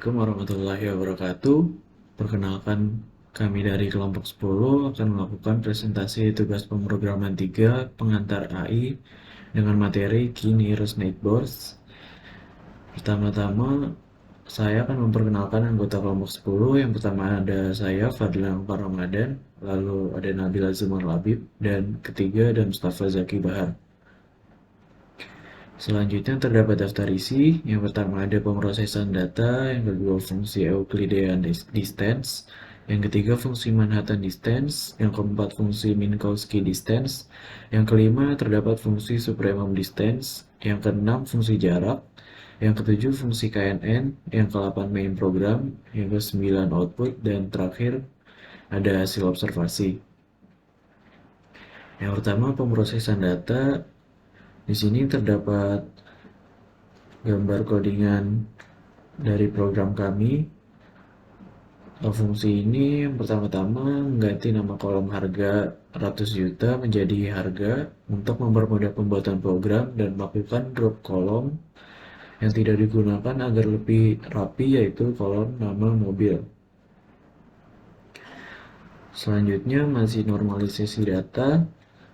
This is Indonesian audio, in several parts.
Assalamualaikum warahmatullahi wabarakatuh. Perkenalkan, kami dari kelompok 10 akan melakukan presentasi tugas pemrograman 3 pengantar AI dengan materi Key Nearest Neighbors. Pertama-tama, saya akan memperkenalkan anggota kelompok 10. Yang pertama ada saya, Fadlan Ramadan, lalu ada Nabila Zumar Labib, dan ketiga ada Mustafa Zaki Bahar. Selanjutnya terdapat daftar isi. Yang pertama ada pemrosesan data, yang kedua fungsi Euclidean distance, yang ketiga fungsi Manhattan distance, yang keempat fungsi Minkowski distance, yang kelima terdapat fungsi supremum distance, yang keenam fungsi jarak, yang ketujuh fungsi KNN, yang ke-8 main program, yang ke-9 output, dan terakhir ada hasil observasi. Yang pertama pemrosesan data. Di sini terdapat gambar codingan dari program kami. Fungsi ini yang pertama-tama mengganti nama kolom harga ratus juta menjadi harga untuk mempermudah pembuatan program dan melakukan drop kolom yang tidak digunakan agar lebih rapi, yaitu kolom nama mobil. Selanjutnya masih normalisasi data.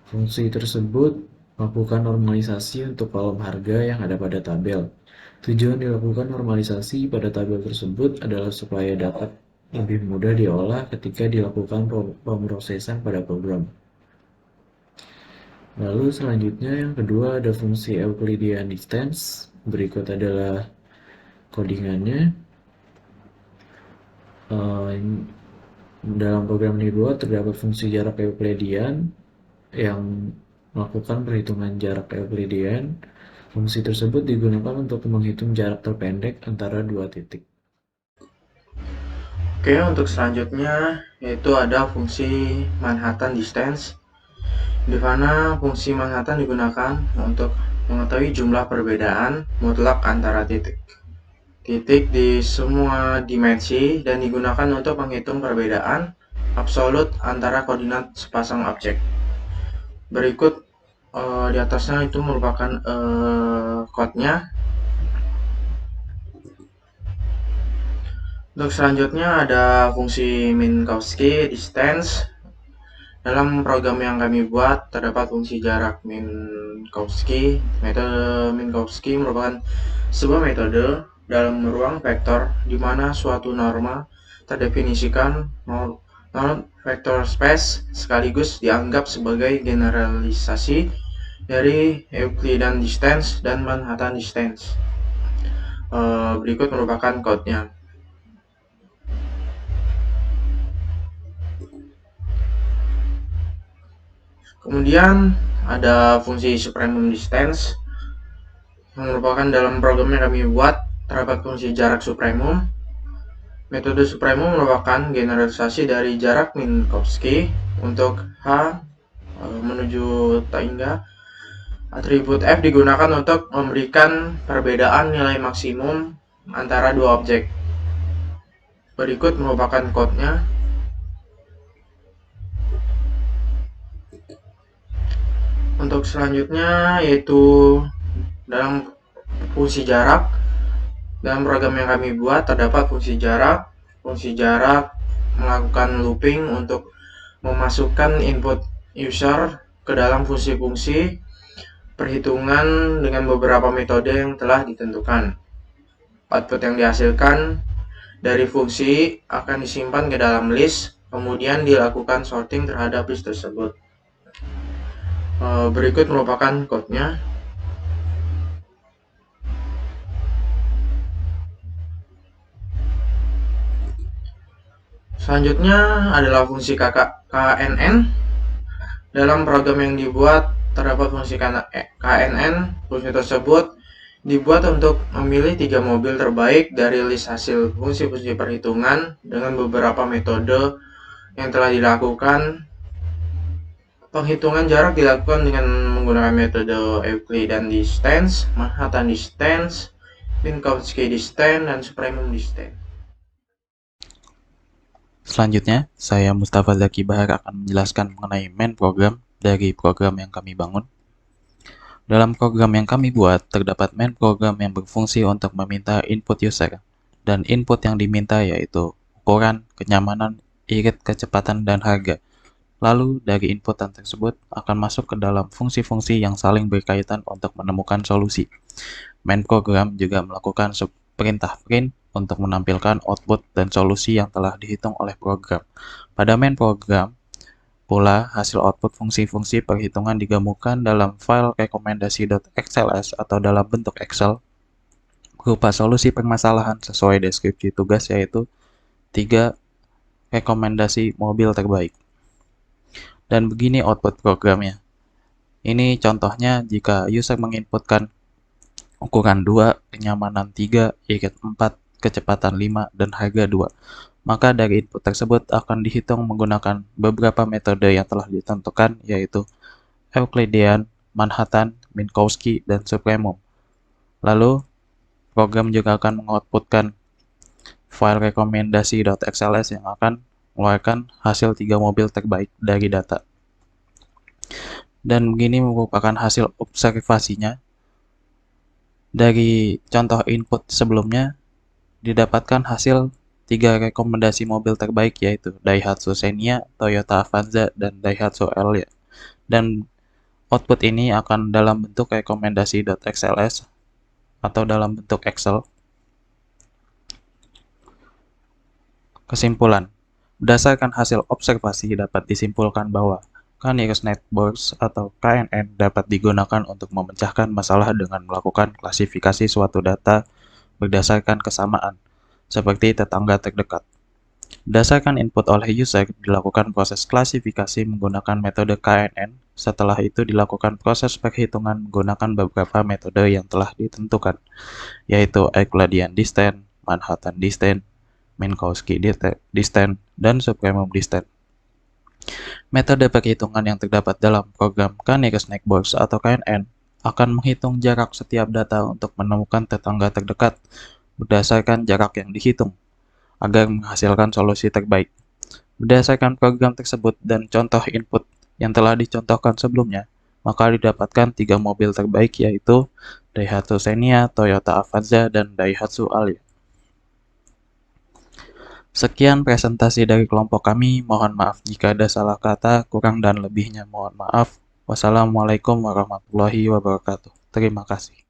Fungsi tersebut melakukan normalisasi untuk kolom harga yang ada pada tabel. Tujuan dilakukan normalisasi pada tabel tersebut adalah supaya dapat lebih mudah diolah ketika dilakukan pemrosesan pada program. Lalu selanjutnya yang kedua ada fungsi Euclidean distance. Berikut adalah codingannya. Dalam program ini terdapat fungsi jarak Euclidean yang melakukan perhitungan jarak Euclidean. Fungsi tersebut digunakan untuk menghitung jarak terpendek antara dua titik. Oke, untuk selanjutnya yaitu ada fungsi Manhattan distance, di mana fungsi Manhattan digunakan untuk mengetahui jumlah perbedaan mutlak antara titik di semua dimensi dan digunakan untuk menghitung perbedaan absolut antara koordinat sepasang objek. Berikut di atasnya itu merupakan code-nya. Untuk selanjutnya ada fungsi Minkowski distance. Dalam program yang kami buat terdapat fungsi jarak Minkowski. Metode Minkowski merupakan sebuah metode dalam ruang vektor di mana suatu norma terdefinisikan vector space sekaligus dianggap sebagai generalisasi dari Euclidean distance dan Manhattan distance. Berikut merupakan code-nya. Kemudian ada fungsi supremum distance yang merupakan dalam program yang kami buat terdapat fungsi jarak supremum. Metode supremum merupakan generalisasi dari jarak Minkowski untuk H menuju T hingga atribut F digunakan untuk memberikan perbedaan nilai maksimum antara dua objek. Berikut merupakan code-nya. Untuk selanjutnya yaitu dalam fungsi jarak. Dalam program yang kami buat terdapat fungsi jarak. Fungsi jarak melakukan looping untuk memasukkan input user ke dalam fungsi-fungsi perhitungan dengan beberapa metode yang telah ditentukan. Output yang dihasilkan dari fungsi akan disimpan ke dalam list, kemudian dilakukan sorting terhadap list tersebut. Berikut merupakan code-nya. Selanjutnya adalah fungsi KNN. Dalam program yang dibuat terdapat fungsi KNN. Fungsi tersebut dibuat untuk memilih 3 mobil terbaik dari list hasil fungsi-fungsi perhitungan dengan beberapa metode yang telah dilakukan. Penghitungan jarak dilakukan dengan menggunakan metode Euclidean distance, Manhattan distance, Minkowski distance, dan supremum distance. Selanjutnya, saya Mustafa Zaki Bahar akan menjelaskan mengenai main program dari program yang kami bangun. Dalam program yang kami buat, terdapat main program yang berfungsi untuk meminta input user. dan input yang diminta yaitu ukuran, kenyamanan, irit, kecepatan, dan harga. Lalu, dari inputan tersebut akan masuk ke dalam fungsi-fungsi yang saling berkaitan untuk menemukan solusi. Main program juga melakukan perintah print untuk menampilkan output dan solusi yang telah dihitung oleh program. Pada main program, pula hasil output fungsi-fungsi perhitungan digabungkan dalam file rekomendasi.xls atau dalam bentuk Excel berupa solusi permasalahan sesuai deskripsi tugas, yaitu 3 rekomendasi mobil terbaik. Dan begini output programnya. Ini contohnya jika user menginputkan ukuran 2, kenyamanan 3, irit 4, kecepatan 5, dan harga 2. Maka dari input tersebut akan dihitung menggunakan beberapa metode yang telah ditentukan, yaitu Euclidean, Manhattan, Minkowski, dan Supremum. Lalu, program juga akan mengoutputkan file rekomendasi.xls yang akan mengeluarkan hasil 3 mobil terbaik dari data. Dan begini merupakan hasil observasinya. Dari contoh input sebelumnya, didapatkan hasil 3 rekomendasi mobil terbaik, yaitu Daihatsu Xenia, Toyota Avanza, dan Daihatsu Elia. Dan output ini akan dalam bentuk rekomendasi.xls atau dalam bentuk Excel. Kesimpulan, berdasarkan hasil observasi dapat disimpulkan bahwa Canonical Networks atau KNN dapat digunakan untuk memecahkan masalah dengan melakukan klasifikasi suatu data berdasarkan kesamaan, seperti tetangga terdekat. Berdasarkan input oleh user, dilakukan proses klasifikasi menggunakan metode KNN. Setelah itu dilakukan proses perhitungan menggunakan beberapa metode yang telah ditentukan, yaitu Euclidean Distance, Manhattan Distance, Minkowski Distance, dan Supremum Distance. Metode perhitungan yang terdapat dalam program Canonical Networks atau KNN akan menghitung jarak setiap data untuk menemukan tetangga terdekat berdasarkan jarak yang dihitung, agar menghasilkan solusi terbaik. Berdasarkan program tersebut dan contoh input yang telah dicontohkan sebelumnya, maka didapatkan 3 mobil terbaik, yaitu Daihatsu Xenia, Toyota Avanza, dan Daihatsu Elia. Sekian presentasi dari kelompok kami. Mohon maaf jika ada salah kata, kurang dan lebihnya mohon maaf. Wassalamualaikum warahmatullahi wabarakatuh. Terima kasih.